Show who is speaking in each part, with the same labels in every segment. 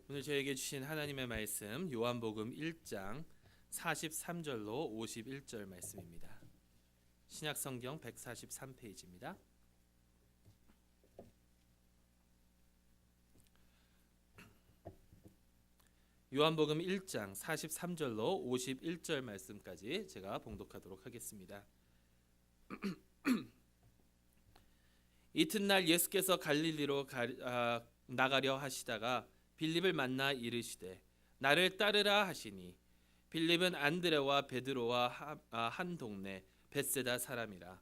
Speaker 1: 오늘 저에게 주신 하나님의 말씀 요한복음 1장 43절로 51절 말씀입니다. 신약성경 143페이지입니다. 요한복음 1장 43절로 51절 말씀까지 제가 봉독하도록 하겠습니다. 이튿날 예수께서 갈릴리로 나가려 하시다가 빌립을 만나 이르시되 나를 따르라 하시니 빌립은 안드레와 베드로와 한 동네 벳세다 사람이라.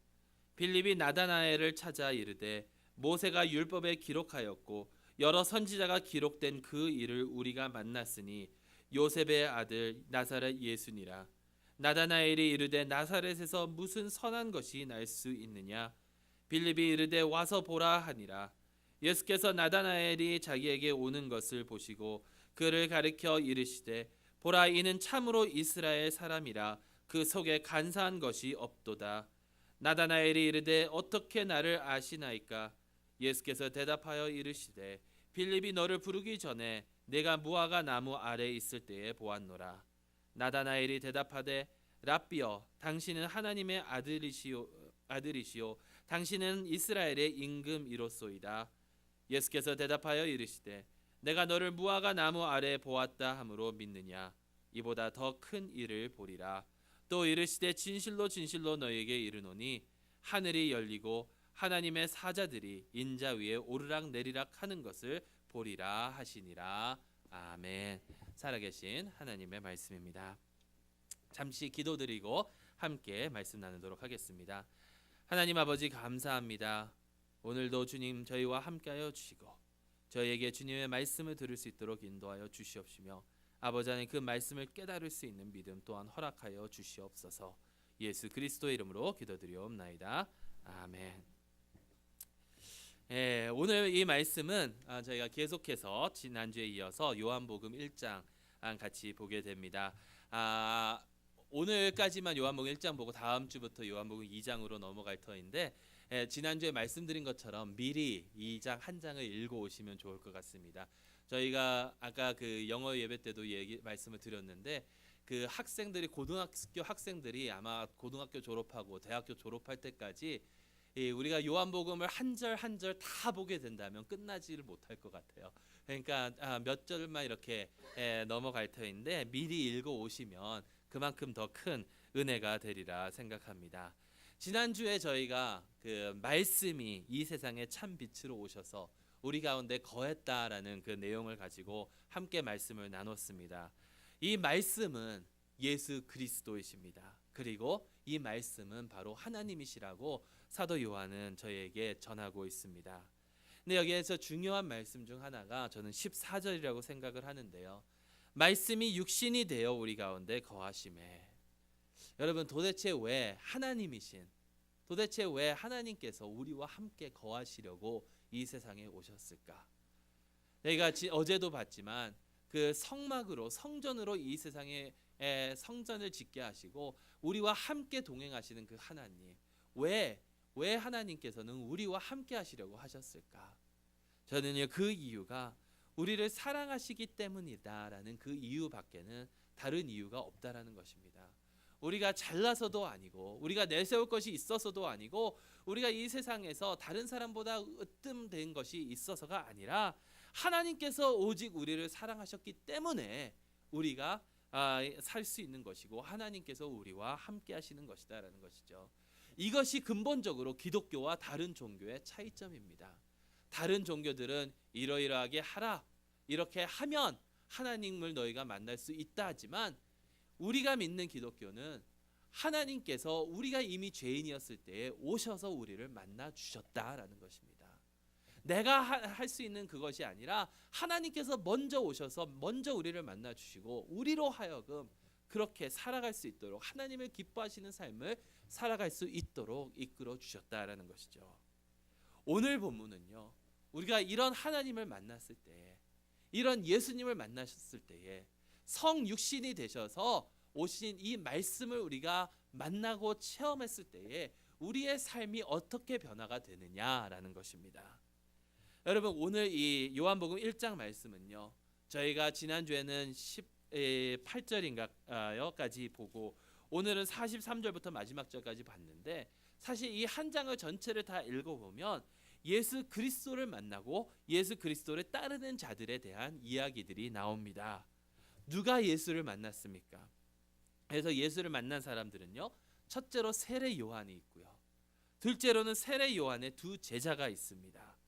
Speaker 1: 빌립이 나다나엘을 찾아 이르되 모세가 율법에 기록하였고 여러 선지자가 기록된 그 일을 우리가 만났으니 요셉의 아들 나사렛 예수니라. 나다나엘이 이르되 나사렛에서 무슨 선한 것이 날 수 있느냐. 빌립이 이르되 와서 보라 하니라. 예수께서 나다나엘이 자기에게 오는 것을 보시고 그를 가리켜 이르시되 보라, 이는 참으로 이스라엘 사람이라. 그 속에 간사한 것이 없도다. 나다나엘이 이르되 어떻게 나를 아시나이까. 예수께서 대답하여 이르시되 빌립이 너를 부르기 전에 내가 무화과 나무 아래 있을 때에 보았노라. 나다나엘이 대답하되 랍비여, 당신은 하나님의 아들이시오 당신은 이스라엘의 임금이로소이다. 예수께서 대답하여 이르시되 내가 너를 무화과 나무 아래 보았다 함으로 믿느냐. 이보다 더 큰 일을 보리라. 또 이르시되 진실로 진실로 너희에게 이르노니 하늘이 열리고 하나님의 사자들이 인자 위에 오르락 내리락 하는 것을 보리라 하시니라. 아멘. 살아계신 하나님의 말씀입니다. 잠시 기도드리고 함께 말씀 나누도록 하겠습니다. 하나님 아버지, 감사합니다. 오늘도 주님 저희와 함께하여 주시고 저희에게 주님의 말씀을 들을 수 있도록 인도하여 주시옵시며 아버지 하나님, 그 말씀을 깨달을 수 있는 믿음 또한 허락하여 주시옵소서. 예수 그리스도의 이름으로 기도드리옵나이다. 아멘. 오늘 이 말씀은 저희가 계속해서 지난주에 이어서 요한복음 1장 같이 보게 됩니다. 오늘까지만 요한복음 1장 보고 다음 주부터 요한복음 2장으로 넘어갈 터인데, 지난주에 말씀드린 것처럼 미리 2장 한 장을 읽어 오시면 좋을 것 같습니다. 저희가 아까 그 영어 예배 때도 말씀을 드렸는데, 그 학생들이, 고등학교 학생들이 아마 고등학교 졸업하고 대학교 졸업할 때까지 우리가 요한복음을 한 절 한 절 다 보게 된다면 끝나지를 못할 것 같아요. 그러니까 몇 절만 이렇게 넘어갈 터인데 미리 읽어 오시면 그만큼 더 큰 은혜가 되리라 생각합니다. 지난주에 저희가 그 말씀이 이 세상에 참 빛으로 오셔서 우리 가운데 거했다라는 그 내용을 가지고 함께 말씀을 나눴습니다. 이 말씀은 예수 그리스도이십니다. 그리고 이 말씀은 바로 하나님이시라고 사도 요한은 저희에게 전하고 있습니다. 근데 여기에서 중요한 말씀 중 하나가 저는 14절이라고 생각을 하는데요. 말씀이 육신이 되어 우리 가운데 거하심에. 여러분, 도대체 왜 하나님께서 우리와 함께 거하시려고 이 세상에 오셨을까? 내가 어제도 봤지만 그 성전으로 이 세상에 성전을 짓게 하시고 우리와 함께 동행하시는 그 하나님, 왜 하나님께서는 우리와 함께 하시려고 하셨을까? 저는요, 그 이유가 우리를 사랑하시기 때문이다라는 그 이유밖에는 다른 이유가 없다라는 것입니다. 우리가 잘나서도 아니고 우리가 내세울 것이 있어서도 아니고 우리가 이 세상에서 다른 사람보다 으뜸된 것이 있어서가 아니라 하나님께서 오직 우리를 사랑하셨기 때문에 우리가 살 수 있는 것이고 하나님께서 우리와 함께 하시는 것이다라는 것이죠. 이것이 근본적으로 기독교와 다른 종교의 차이점입니다. 다른 종교들은 이러이러하게 하라, 이렇게 하면 하나님을 너희가 만날 수 있다 하지만 우리가 믿는 기독교는 하나님께서 우리가 이미 죄인이었을 때에 오셔서 우리를 만나 주셨다라는 것입니다. 내가 할 수 있는 그것이 아니라 하나님께서 먼저 오셔서 먼저 우리를 만나 주시고 우리로 하여금 그렇게 살아갈 수 있도록, 하나님을 기뻐하시는 삶을 살아갈 수 있도록 이끌어 주셨다라는 것이죠. 오늘 본문은요, 우리가 이런 하나님을 만났을 때, 이런 예수님을 만나셨을 때에 성육신이 되셔서 오신 이 말씀을 우리가 만나고 체험했을 때에 우리의 삶이 어떻게 변화가 되느냐라는 것입니다. 여러분, 오늘 이 요한복음 1장 말씀은요, 저희가 지난주에는 18절인가요까지 보고 오늘은 43절부터 마지막 절까지 봤는데, 사실 이 한 장을 전체를 다 읽어보면 예수 그리스도를 만나고 예수 그리스도를 따르는 자들에 대한 이야기들이 나옵니다. 누가 예수를 만났습니까? 그래서 예수를 만난 사람들은요, 첫째로 세례 요한이 있고요, 둘째로는 세례 요한의 두 제자가 있습니다.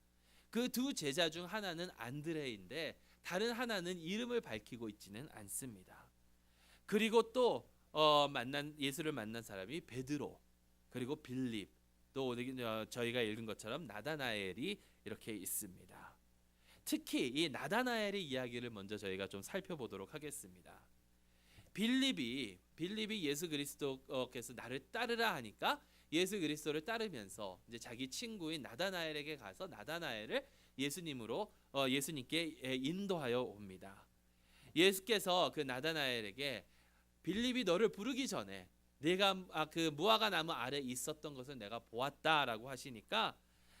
Speaker 1: 그 두 제자 중 하나는 안드레인데 다른 하나는 이름을 밝히고 있지는 않습니다. 그리고 또 예수를 만난 사람이 베드로, 그리고 빌립, 또 오늘 저희가 읽은 것처럼 나다나엘이 이렇게 있습니다. 특히 이 나다나엘의 이야기를 먼저 저희가 좀 살펴보도록 하겠습니다. 빌립이 예수 그리스도께서 나를 따르라 하니까 예수 그리스도를 따르면서 이제 자기 친구인 나다나엘에게 가서 나다나엘을 예수님께 인도하여 옵니다. 예수께서 그 나다나엘에게 빌립이 너를 부르기 전에 내가 그 무화과 나무 아래 있었던 것을 내가 보았다라고 하시니까,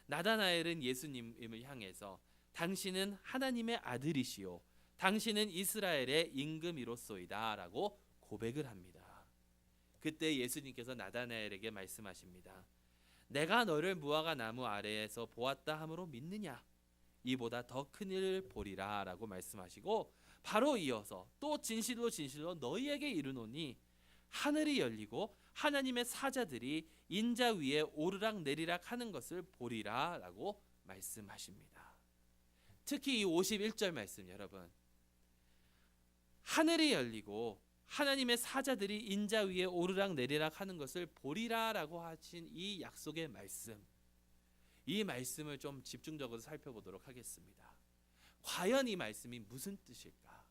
Speaker 1: 나다나엘은 예수님을 향해서 당신은 하나님의 아들이시요 당신은 이스라엘의 임금이로소이다라고 고백을 합니다. 그때 예수님께서 나다나엘에게 말씀하십니다. 내가 너를 무화과 나무 아래에서 보았다 함으로 믿느냐? 이보다 더 큰 일을 보리라라고 말씀하시고, 바로 이어서 또 진실로 너희에게 이르노니 하늘이 열리고 하나님의 사자들이 인자 위에 오르락 내리락 하는 것을 보리라라고 말씀하십니다. 특히 이 51절 말씀, 여러분, 하늘이 열리고 하나님의 사자들이 인자 위에 오르락 내리락 하는 것을 보리라라고 하신 이 약속의 말씀, 이 말씀을 좀 집중적으로 살펴보도록 하겠습니다. 과연 이 말씀이 무슨 뜻일까?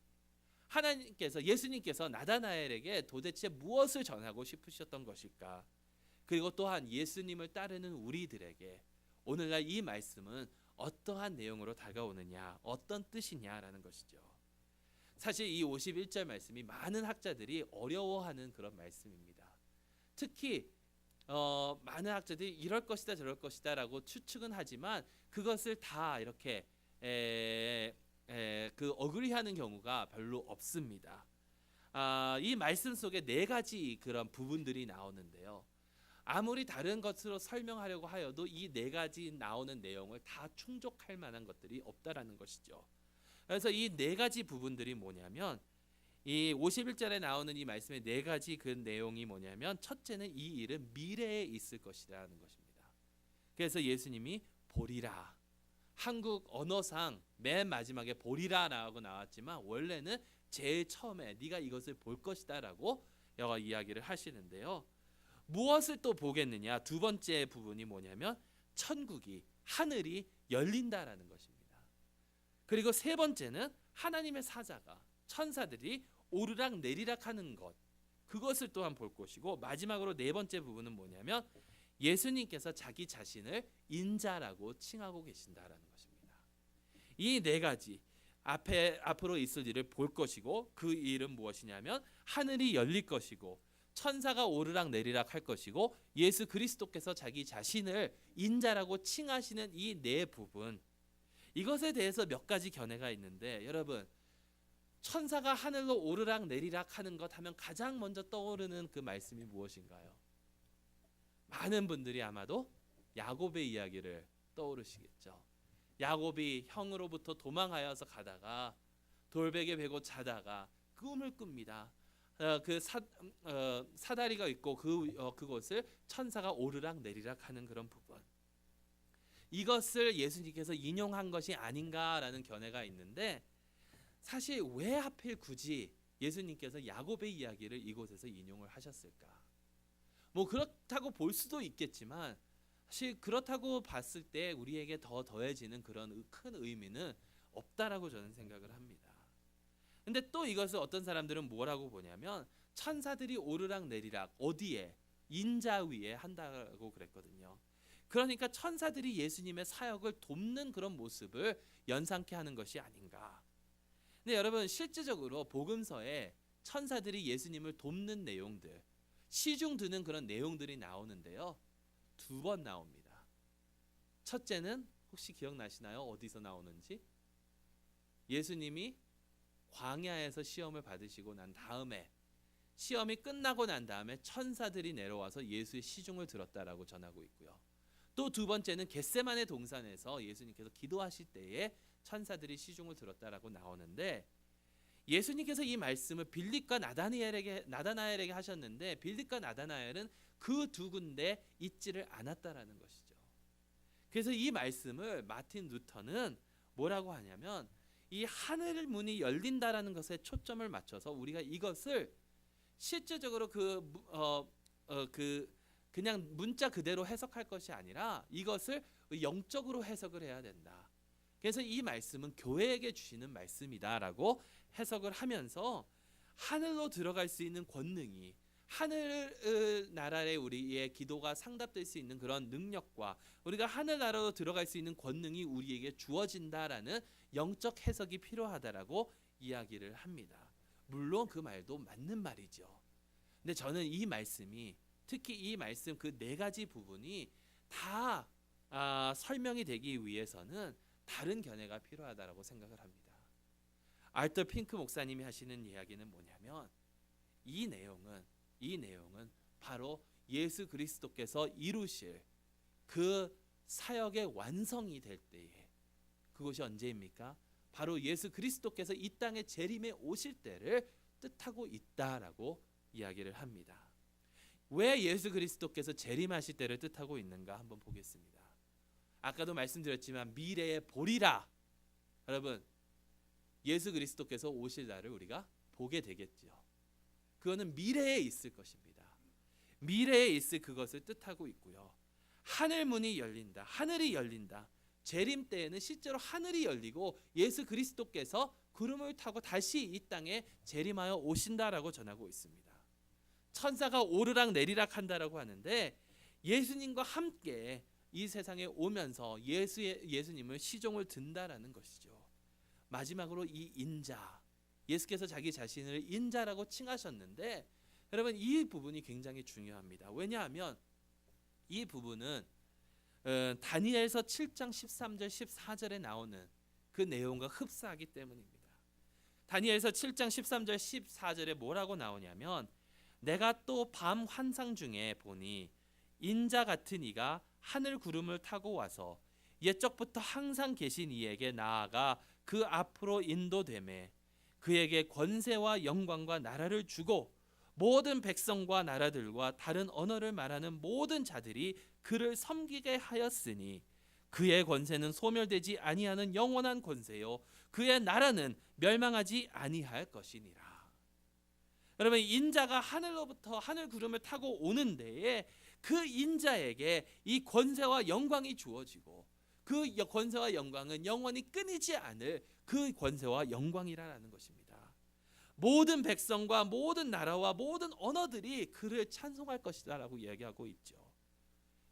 Speaker 1: 예수님께서 나다나엘에게 도대체 무엇을 전하고 싶으셨던 것일까? 그리고 또한 예수님을 따르는 우리들에게 오늘날 이 말씀은 어떠한 내용으로 다가오느냐, 어떤 뜻이냐라는 것이죠. 사실 이 51절 말씀이 많은 학자들이 어려워하는 그런 말씀입니다. 특히 많은 학자들이 이럴 것이다 저럴 것이다라고 추측은 하지만 그것을 다 이렇게 어그리하는 경우가 별로 없습니다. 이 말씀 속에 네 가지 그런 부분들이 나오는데요. 아무리 다른 것으로 설명하려고 하여도 이 네 가지 나오는 내용을 다 충족할 만한 것들이 없다라는 것이죠. 그래서 이 네 가지 부분들이 뭐냐면, 이 51절에 나오는 이 말씀의 네 가지 그 내용이 뭐냐면, 첫째는 이 일은 미래에 있을 것이라는 것입니다. 그래서 예수님이 보리라, 한국 언어상 맨 마지막에 보리라라고 나왔지만 원래는 제일 처음에 네가 이것을 볼 것이다라고 이야기를 하시는데요. 무엇을 또 보겠느냐? 두 번째 부분이 뭐냐면 천국이, 하늘이 열린다라는 것입니다. 그리고 세 번째는 하나님의 사자가, 천사들이 오르락 내리락 하는 것, 그것을 또한 볼 것이고, 마지막으로 네 번째 부분은 뭐냐면 예수님께서 자기 자신을 인자라고 칭하고 계신다라는 것입니다. 이 네 가지 앞으로 있을 일을 볼 것이고, 그 일은 무엇이냐면 하늘이 열릴 것이고, 천사가 오르락 내리락 할 것이고, 예수 그리스도께서 자기 자신을 인자라고 칭하시는 이 네 부분, 이것에 대해서 몇 가지 견해가 있는데, 여러분, 천사가 하늘로 오르락 내리락 하는 것 하면 가장 먼저 떠오르는 그 말씀이 무엇인가요? 많은 분들이 아마도 야곱의 이야기를 떠오르시겠죠. 야곱이 형으로부터 도망하여서 가다가 돌베개 베고 자다가 꿈을 꿉니다. 사다리가 있고 그곳을 천사가 오르락 내리락 하는 그런 부분, 이것을 예수님께서 인용한 것이 아닌가라는 견해가 있는데, 사실 왜 하필 굳이 예수님께서 야곱의 이야기를 이곳에서 인용을 하셨을까? 뭐 그렇다고 볼 수도 있겠지만, 사실 그렇다고 봤을 때 우리에게 더 더해지는 그런 큰 의미는 없다라고 저는 생각을 합니다. 근데 또 이것을 어떤 사람들은 뭐라고 보냐면, 천사들이 오르락 내리락 어디에? 인자 위에 한다고 그랬거든요. 그러니까 천사들이 예수님의 사역을 돕는 그런 모습을 연상케 하는 것이 아닌가. 근데 여러분, 실질적으로 복음서에 천사들이 예수님을 돕는 내용들, 시중 드는 그런 내용들이 나오는데요. 두 번 나옵니다. 첫째는 혹시 기억나시나요? 어디서 나오는지? 예수님이 광야에서 시험을 받으시고 난 다음에 시험이 끝나고 난 다음에 천사들이 내려와서 예수의 시중을 들었다라고 전하고 있고요. 또 두 번째는 겟세마네 동산에서 예수님께서 기도하실 때에 천사들이 시중을 들었다라고 나오는데, 예수님께서 이 말씀을 빌립과 나다나엘에게 하셨는데 빌립과 나다나엘은 그 두 군데 있지를 않았다라는 것이죠. 그래서 이 말씀을 마틴 루터는 뭐라고 하냐면 이 하늘 문이 열린다라는 것에 초점을 맞춰서 우리가 이것을 실제적으로 그냥 문자 그대로 해석할 것이 아니라 이것을 영적으로 해석을 해야 된다. 그래서 이 말씀은 교회에게 주시는 말씀이다라고 해석을 하면서 하늘로 들어갈 수 있는 권능이, 하늘 나라에 우리의 기도가 상답될 수 있는 그런 능력과 우리가 하늘 나라로 들어갈 수 있는 권능이 우리에게 주어진다라는 영적 해석이 필요하다라고 이야기를 합니다. 물론 그 말도 맞는 말이죠. 근데 저는 이 말씀이, 특히 이 말씀 그 네 가지 부분이 다 설명이 되기 위해서는 다른 견해가 필요하다라고 생각을 합니다. 알터 핑크 목사님이 하시는 이야기는 뭐냐면 이 내용은 바로 예수 그리스도께서 이루실 그 사역의 완성이 될 때에, 그것이 언제입니까? 바로 예수 그리스도께서 이 땅에 재림에 오실 때를 뜻하고 있다라고 이야기를 합니다. 왜 예수 그리스도께서 재림하실 때를 뜻하고 있는가 한번 보겠습니다. 아까도 말씀드렸지만 미래의 보리라. 여러분, 예수 그리스도께서 오실 날을 우리가 보게 되겠죠. 그거는 미래에 있을 것입니다. 미래에 있을 그것을 뜻하고 있고요. 하늘 문이 열린다. 하늘이 열린다. 재림 때에는 실제로 하늘이 열리고 예수 그리스도께서 구름을 타고 다시 이 땅에 재림하여 오신다라고 전하고 있습니다. 천사가 오르락 내리락 한다라고 하는데 예수님과 함께 이 세상에 오면서 예수님을 시종을 든다라는 것이죠. 마지막으로 이 인자, 예수께서 자기 자신을 인자라고 칭하셨는데 여러분 이 부분이 굉장히 중요합니다. 왜냐하면 이 부분은 다니엘서 7장 13절 14절에 나오는 그 내용과 흡사하기 때문입니다. 다니엘서 7장 13절 14절에 뭐라고 나오냐면 내가 또 밤 환상 중에 보니 인자 같은 이가 하늘 구름을 타고 와서 옛적부터 항상 계신 이에게 나아가 그 앞으로 인도되매 그에게 권세와 영광과 나라를 주고 모든 백성과 나라들과 다른 언어를 말하는 모든 자들이 그를 섬기게 하였으니 그의 권세는 소멸되지 아니하는 영원한 권세요 그의 나라는 멸망하지 아니할 것이니라. 여러분 인자가 하늘로부터 하늘 구름을 타고 오는 데에 그 인자에게 이 권세와 영광이 주어지고 그 권세와 영광은 영원히 끊이지 않을 그 권세와 영광이라는 것입니다. 모든 백성과 모든 나라와 모든 언어들이 그를 찬송할 것이다라고 이야기하고 있죠.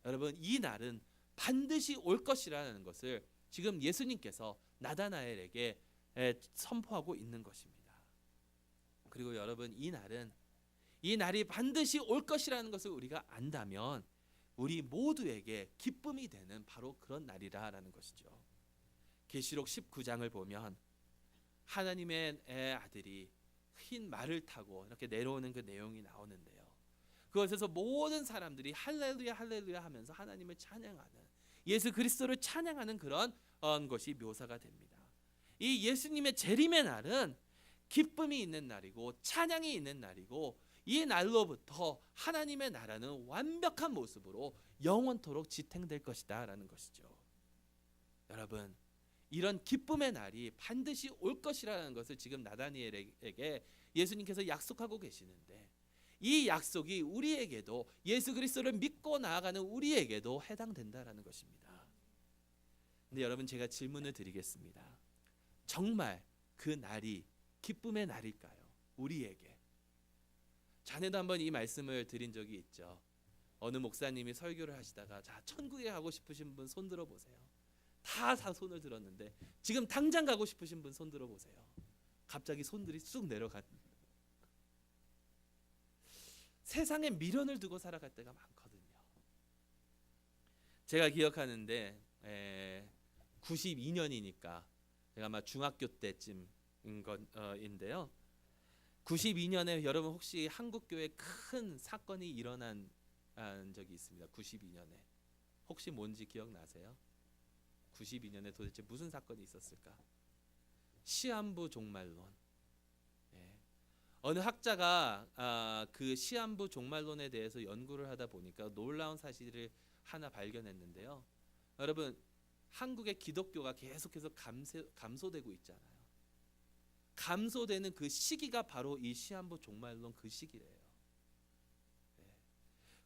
Speaker 1: 여러분 이 날은 반드시 올 것이라는 것을 지금 예수님께서 나다나엘에게 선포하고 있는 것입니다. 그리고 여러분 이 날이 반드시 올 것이라는 것을 우리가 안다면 우리 모두에게 기쁨이 되는 바로 그런 날이라는 것이죠. 계시록 19장을 보면 하나님의 아들이 흰 말을 타고 이렇게 내려오는 그 내용이 나오는데요. 그것에서 모든 사람들이 할렐루야 할렐루야 하면서 하나님을 찬양하는, 예수 그리스도를 찬양하는 그런 것이 묘사가 됩니다. 이 예수님의 재림의 날은 기쁨이 있는 날이고 찬양이 있는 날이고 이 날로부터 하나님의 나라는 완벽한 모습으로 영원토록 지탱될 것이다 라는 것이죠. 여러분 이런 기쁨의 날이 반드시 올 것이라는 것을 지금 나다니엘에게 예수님께서 약속하고 계시는데 이 약속이 우리에게도 예수 그리스도를 믿고 나아가는 우리에게도 해당된다라는 것입니다. 근데 여러분 제가 질문을 드리겠습니다. 정말 그 날이 기쁨의 날일까요? 우리에게. 전에도 한번 이 말씀을 드린 적이 있죠. 어느 목사님이 설교를 하시다가 자 천국에 가고 싶으신 분 손 들어보세요. 다 손을 들었는데 지금 당장 가고 싶으신 분 손 들어보세요. 갑자기 손들이 쑥 내려간. 세상에 미련을 두고 살아갈 때가 많거든요. 제가 기억하는데 92년이니까 제가 아마 중학교 때쯤 것인데요. 92년에 여러분 혹시 한국 교회에 큰 사건이 일어난 적이 있습니다. 92년에 혹시 뭔지 기억나세요? 92년에 도대체 무슨 사건이 있었을까? 시한부 종말론. 예. 어느 학자가 그 시한부 종말론에 대해서 연구를 하다 보니까 놀라운 사실을 하나 발견했는데요. 여러분, 한국의 기독교가 계속해서 감소되고 있잖아요. 감소되는 그 시기가 바로 이 시한부 종말론 그 시기래요.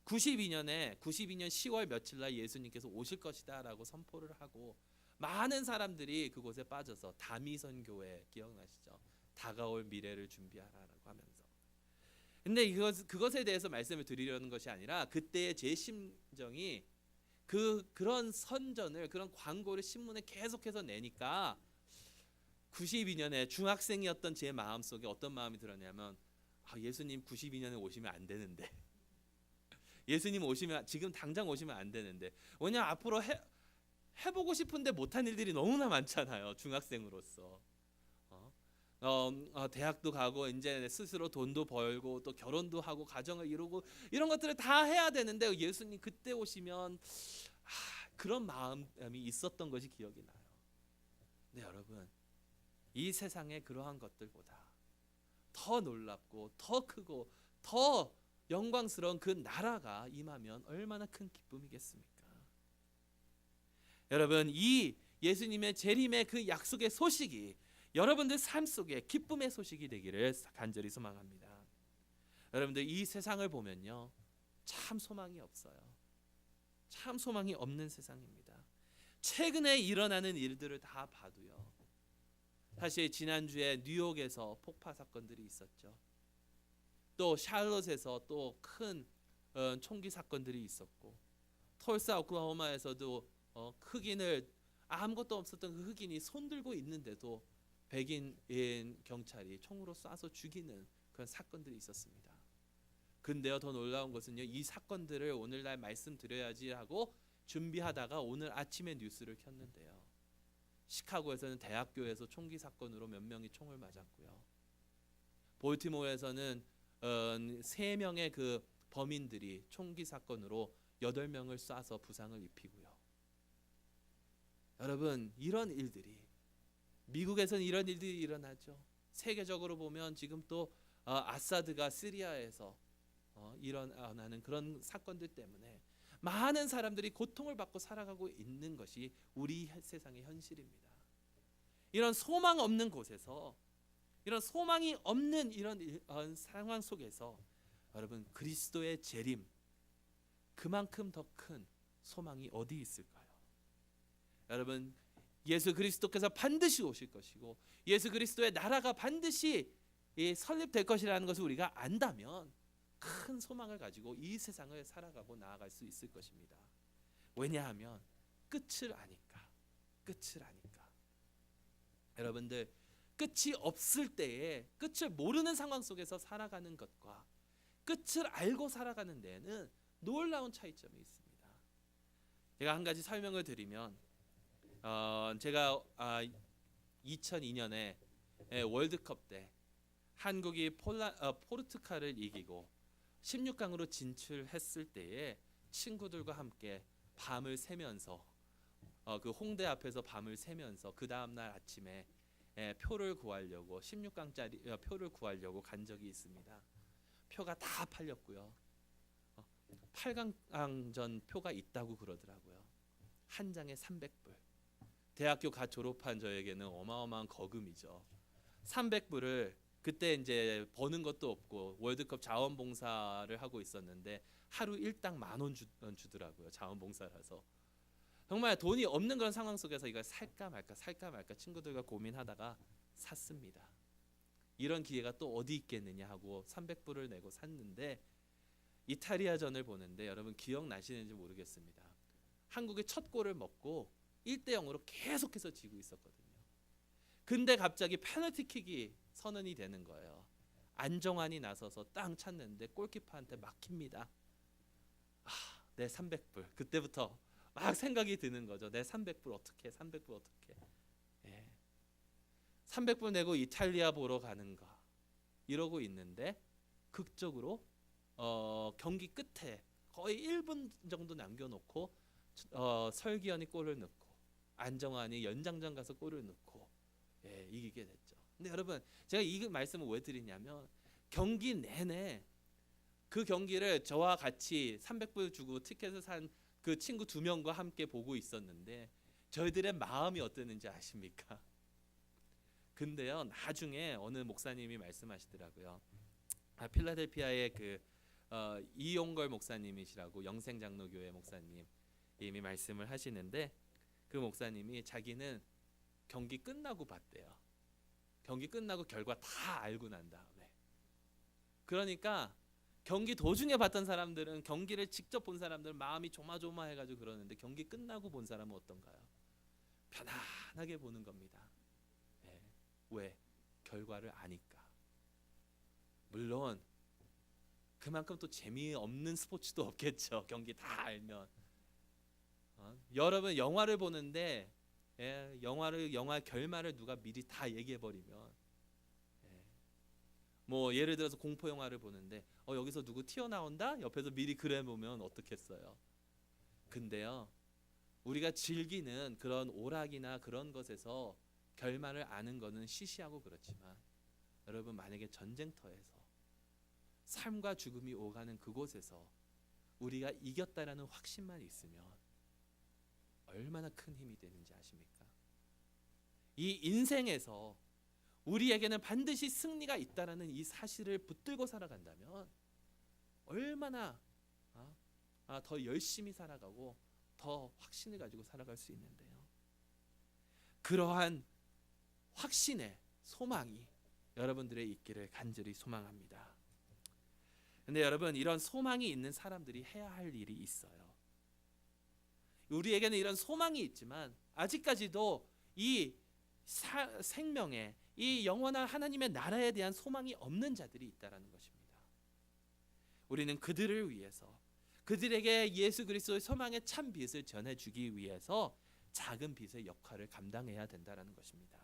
Speaker 1: 92년 10월 며칠 날 예수님께서 오실 것이다라고 선포를 하고 많은 사람들이 그곳에 빠져서 다미선 교회 기억나시죠? 다가올 미래를 준비하라라고 하면서. 근데 그것에 대해서 말씀을 드리려는 것이 아니라 그때의 제 심정이 그런 선전을 그런 광고를 신문에 계속해서 내니까 92년에 중학생이었던 제 마음속에 어떤 마음이 들었냐면 예수님 92년에 오시면 안 되는데 예수님 오시면 지금 당장 오시면 안 되는데 왜냐면 앞으로 해보고 싶은데 못한 일들이 너무나 많잖아요. 중학생으로서 대학도 가고 이제 스스로 돈도 벌고 또 결혼도 하고 가정을 이루고 이런 것들을 다 해야 되는데 예수님 그때 오시면 그런 마음이 있었던 것이 기억이 나요. 근데 여러분, 이 세상의 그러한 것들보다 더 놀랍고 더 크고 더 영광스러운 그 나라가 임하면 얼마나 큰 기쁨이겠습니까? 여러분, 이 예수님의 재림의 그 약속의 소식이 여러분들 삶 속에 기쁨의 소식이 되기를 간절히 소망합니다. 여러분들, 이 세상을 보면요, 참 소망이 없어요. 참 소망이 없는 세상입니다. 최근에 일어나는 일들을 다 봐도요. 사실 지난주에 뉴욕에서 폭파 사건들이 있었죠. 또 샬롯에서 또 큰 총기 사건들이 있었고, 톨사 오클라호마에서도 흑인을 아무것도 없었던 그 흑인이 손들고 있는데도 백인 경찰이 총으로 쏴서 죽이는 그런 사건들이 있었습니다. 근데요, 더 놀라운 것은요, 이 사건들을 오늘날 말씀드려야지 하고 준비하다가 오늘 아침에 뉴스를 켰는데요, 시카고에서는 대학교에서 총기 사건으로 몇 명이 총을 맞았고요, 볼티모어에서는 3명의 그 범인들이 총기 사건으로 8명을 쏴서 부상을 입히고요. 여러분, 이런 일들이 미국에서는 이런 일들이 일어나죠. 세계적으로 보면 지금 또 아사드가 시리아에서 일어나는 그런 사건들 때문에 많은 사람들이 고통을 받고 살아가고 있는 것이 우리 세상의 현실입니다. 이런 소망 없는 곳에서, 이런 소망이 없는 이런 상황 속에서 여러분, 그리스도의 재림, 그만큼 더 큰 소망이 어디 있을까요? 여러분, 예수 그리스도께서 반드시 오실 것이고 예수 그리스도의 나라가 반드시 설립될 것이라는 것을 우리가 안다면 큰 소망을 가지고 이 세상을 살아가고 나아갈 수 있을 것입니다. 왜냐하면 끝을 아니까. 여러분들, 끝이 없을 때에 끝을 모르는 상황 속에서 살아가는 것과 끝을 알고 살아가는 데에는 놀라운 차이점이 있습니다. 제가 한 가지 설명을 드리면, 제가 2002년에 월드컵 때 한국이 포르투갈을 이기고 16강으로 진출했을 때에 친구들과 함께 밤을 새면서 그 홍대 앞에서 밤을 새면서 그 다음 날 아침에 표를 구하려고 16강짜리 표를 구하려고 간 적이 있습니다. 표가 다 팔렸고요. 8강전 표가 있다고 그러더라고요. 한 장에 300불. 대학교 갓 졸업한 저에게는 어마어마한 거금이죠. 300불을 그때 이제 버는 것도 없고 월드컵 자원봉사를 하고 있었는데 하루 일당 10,000원 주더라고요. 자원봉사라서. 정말 돈이 없는 그런 상황 속에서 이걸 살까 말까 친구들과 고민하다가 샀습니다. 이런 기회가 또 어디 있겠느냐 하고 300불을 내고 샀는데 이탈리아전을 보는데 여러분 기억나시는지 모르겠습니다. 한국이 첫 골을 먹고 1대0으로 계속해서 지고 있었거든요. 근데 갑자기 페널티킥이 선언이 되는 거예요. 안정환이 나서서 땅 찼는데 골키퍼한테 막힙니다. 내 300불. 그때부터 막 생각이 드는 거죠. 내 300불 어떻게? 300불 어떻게? 예. 300불 내고 이탈리아 보러 가는가 이러고 있는데 극적으로 경기 끝에 거의 1분 정도 남겨놓고 설기현이 골을 넣고 안정환이 연장전 가서 골을 넣고 이기게 됐죠. 근데 여러분 제가 이 말씀을 왜 드리냐면 경기 내내 그 경기를 저와 같이 300불 주고 티켓을 산 그 친구 2명과 함께 보고 있었는데 저희들의 마음이 어땠는지 아십니까? 근데요 나중에 어느 목사님이 말씀하시더라고요. 필라델피아의 그 이용걸 목사님이시라고 영생장로교회 목사님이 말씀을 하시는데 그 목사님이 자기는 경기 끝나고 봤대요. 경기 끝나고 결과 다 알고 난 다음에. 그러니까 경기 도중에 봤던 사람들은 경기를 직접 본 사람들은 마음이 조마조마해가지고 그러는데 경기 끝나고 본 사람은 어떤가요? 편안하게 보는 겁니다. 왜? 결과를 아니까. 물론 그만큼 또 재미없는 스포츠도 없겠죠. 경기 다 알면. 여러분 영화를 보는데 영화 결말을 누가 미리 다 얘기해 버리면 뭐 예를 들어서 공포 영화를 보는데 여기서 누구 튀어나온다? 옆에서 미리 그래 보면 어떻겠어요. 근데요 우리가 즐기는 그런 오락이나 그런 것에서 결말을 아는 거는 시시하고 그렇지만 여러분 만약에 전쟁터에서 삶과 죽음이 오가는 그곳에서 우리가 이겼다라는 확신만 있으면 얼마나 큰 힘이 되는지 아십니까? 이 인생에서 우리에게는 반드시 승리가 있다라는 이 사실을 붙들고 살아간다면 얼마나 더 열심히 살아가고 더 확신을 가지고 살아갈 수 있는데요. 그러한 확신의 소망이 여러분들의 있기를 간절히 소망합니다. 근데 여러분 이런 소망이 있는 사람들이 해야 할 일이 있어요. 우리에게는 이런 소망이 있지만 아직까지도 이 생명에 이 영원한 하나님의 나라에 대한 소망이 없는 자들이 있다라는 것입니다. 우리는 그들을 위해서 그들에게 예수 그리스도의 소망의 참 빛을 전해주기 위해서 작은 빛의 역할을 감당해야 된다라는 것입니다.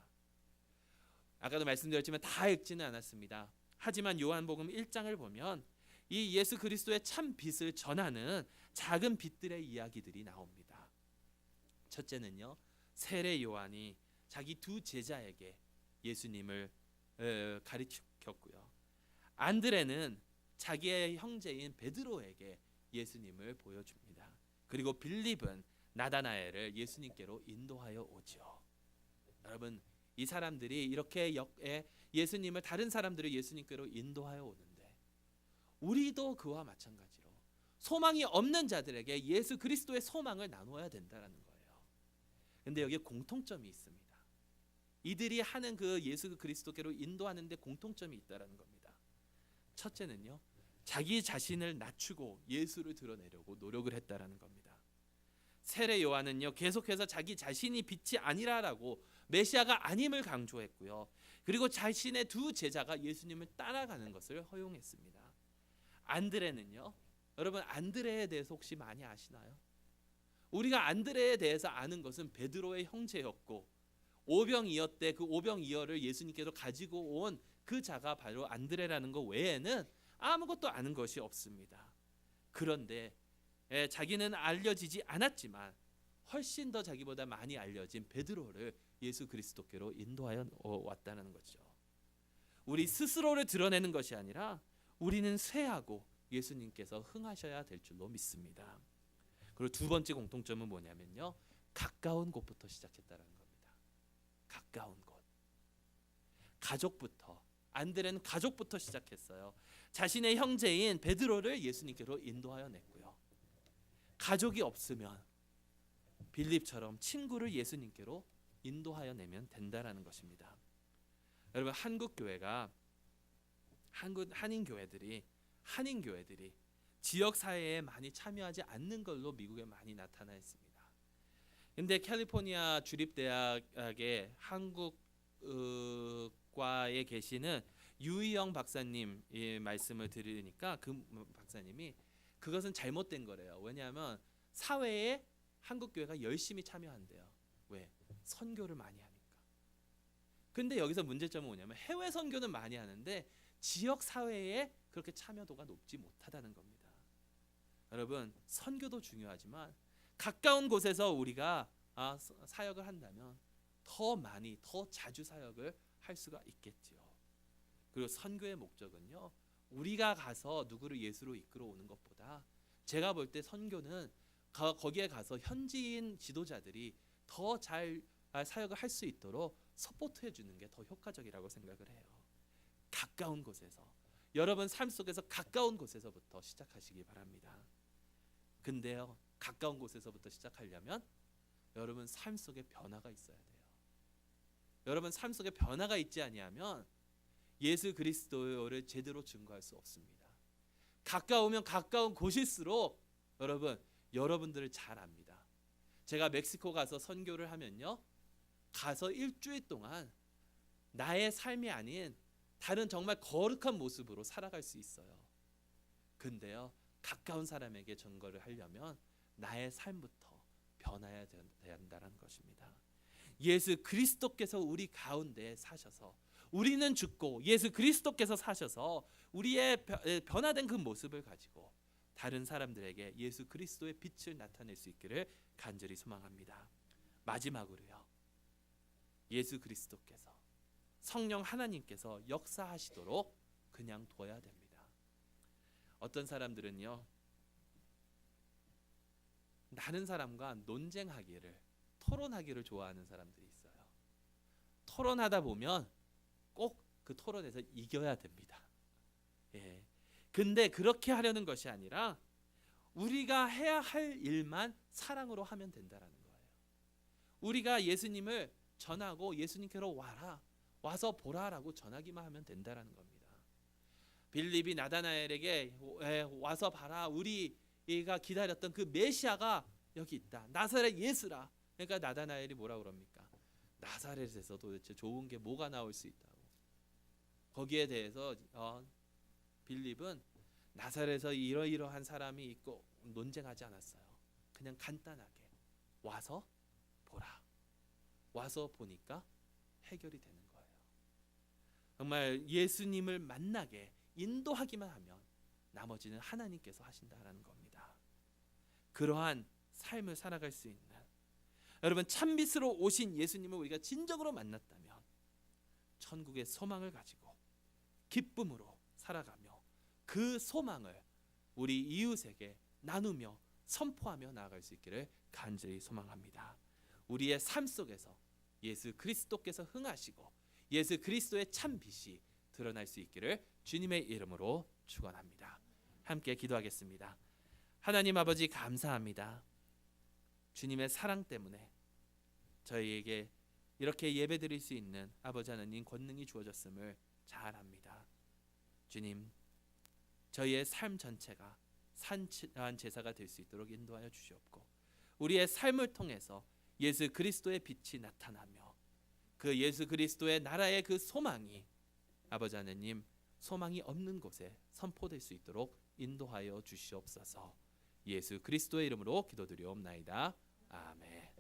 Speaker 1: 아까도 말씀드렸지만 다 읽지는 않았습니다. 하지만 요한복음 1장을 보면 이 예수 그리스도의 참 빛을 전하는 작은 빛들의 이야기들이 나옵니다. 첫째는요, 세례 요한이 자기 두 제자에게 예수님을 가르쳤고요. 안드레는 자기의 형제인 베드로에게 예수님을 보여줍니다. 그리고 빌립은 나다나엘을 예수님께로 인도하여 오죠. 여러분, 이 사람들이 이렇게 예수님을 다른 사람들을 예수님께로 인도하여 오는데 우리도 그와 마찬가지로 소망이 없는 자들에게 예수 그리스도의 소망을 나눠야 된다는 거예요. 근데 여기에 공통점이 있습니다. 이들이 하는 그 예수 그리스도께로 인도하는 데 공통점이 있다는 겁니다. 첫째는요, 자기 자신을 낮추고 예수를 드러내려고 노력을 했다라는 겁니다. 세례 요한은요, 계속해서 자기 자신이 빛이 아니라라고 메시아가 아님을 강조했고요. 그리고 자신의 두 제자가 예수님을 따라가는 것을 허용했습니다. 안드레는요, 여러분 안드레에 대해서 혹시 많이 아시나요? 우리가 안드레에 대해서 아는 것은 베드로의 형제였고 오병이어 때 그 오병이어를 예수님께서 가지고 온 그 자가 바로 안드레라는 것 외에는 아무것도 아는 것이 없습니다. 그런데 자기는 알려지지 않았지만 훨씬 더 자기보다 많이 알려진 베드로를 예수 그리스도께로 인도하여 왔다는 거죠. 우리 스스로를 드러내는 것이 아니라 우리는 쇠하고 예수님께서 흥하셔야 될 줄로 믿습니다. 그리고 두 번째 공통점은 뭐냐면요, 가까운 곳부터 시작했다는 겁니다. 가까운 곳, 가족부터. 안드레는 가족부터 시작했어요. 자신의 형제인 베드로를 예수님께로 인도하여 냈고요. 가족이 없으면 빌립처럼 친구를 예수님께로 인도하여 내면 된다라는 것입니다. 여러분, 한국 교회가 한인 교회들이 지역 사회에 많이 참여하지 않는 걸로 미국에 많이 나타나 있습니다. 근데 캘리포니아 주립대학의 한국과에 계시는 유희영 박사님의 말씀을 들으니까 그 박사님이 그것은 잘못된 거래요. 왜냐하면 사회에 한국 교회가 열심히 참여한대요. 왜? 선교를 많이 하니까. 근데 여기서 문제점은 뭐냐면 해외 선교는 많이 하는데 지역 사회에 그렇게 참여도가 높지 못하다는 겁니다. 여러분, 선교도 중요하지만 가까운 곳에서 우리가 사역을 한다면 더 많이 더 자주 사역을 할 수가 있겠지요. 그리고 선교의 목적은요, 우리가 가서 누구를 예수로 이끌어 오는 것보다 제가 볼 때 선교는 거기에 가서 현지인 지도자들이 더 잘 사역을 할 수 있도록 서포트해 주는 게 더 효과적이라고 생각을 해요. 가까운 곳에서, 여러분 삶 속에서 가까운 곳에서부터 시작하시기 바랍니다. 근데요, 가까운 곳에서부터 시작하려면 여러분 삶 속에 변화가 있어야 돼요. 여러분 삶 속에 변화가 있지 아니하면 예수 그리스도를 제대로 증거할 수 없습니다. 가까우면 가까운 곳일수록 여러분들을 잘 압니다. 제가 멕시코 가서 선교를 하면요, 가서 일주일 동안 나의 삶이 아닌 다른 정말 거룩한 모습으로 살아갈 수 있어요. 근데요, 가까운 사람에게 증거를 하려면 나의 삶부터 변화해야 된다는 것입니다. 예수 그리스도께서 우리 가운데 사셔서, 우리는 죽고 예수 그리스도께서 사셔서 우리의 변화된 그 모습을 가지고 다른 사람들에게 예수 그리스도의 빛을 나타낼 수 있기를 간절히 소망합니다. 마지막으로요, 예수 그리스도께서, 성령 하나님께서 역사하시도록 그냥 둬야 됩니다. 어떤 사람들은요, 다른 사람과 논쟁하기를, 토론하기를 좋아하는 사람들이 있어요. 토론하다 보면 꼭 그 토론에서 이겨야 됩니다. 예. 근데 그렇게 하려는 것이 아니라 우리가 해야 할 일만 사랑으로 하면 된다라는 거예요. 우리가 예수님을 전하고 예수님께로 와서 보라라고 전하기만 하면 된다라는 겁니다. 빌립이 나다나엘에게 와서 봐라, 우리가 기다렸던 그 메시아가 여기 있다, 나사렛 예수라. 그러니까 나다나엘이 뭐라 그럽니까? 나사렛에서 도대체 좋은 게 뭐가 나올 수 있다고. 거기에 대해서 빌립은 나사렛에서 이러이러한 사람이 있고 논쟁하지 않았어요. 그냥 간단하게 와서 보라. 와서 보니까 해결이 되는 거예요. 정말 예수님을 만나게 인도하기만 하면 나머지는 하나님께서 하신다라는 겁니다. 그러한 삶을 살아갈 수 있는, 여러분 참빛으로 오신 예수님을 우리가 진정으로 만났다면 천국의 소망을 가지고 기쁨으로 살아가며 그 소망을 우리 이웃에게 나누며 선포하며 나아갈 수 있기를 간절히 소망합니다. 우리의 삶 속에서 예수 그리스도께서 흥하시고 예수 그리스도의 참 빛이 드러날 수 있기를 주님의 이름으로 축원합니다. 함께 기도하겠습니다. 하나님 아버지, 감사합니다. 주님의 사랑 때문에 저희에게 이렇게 예배드릴 수 있는 아버지 하나님 권능이 주어졌음을 잘 압니다. 주님, 저희의 삶 전체가 산한 제사가 될 수 있도록 인도하여 주시옵고, 우리의 삶을 통해서 예수 그리스도의 빛이 나타나며 그 예수 그리스도의 나라의 그 소망이 아버지 하나님 소망이 없는 곳에 선포될 수 있도록 인도하여 주시옵소서. 예수 그리스도의 이름으로 기도드리옵나이다. 아멘.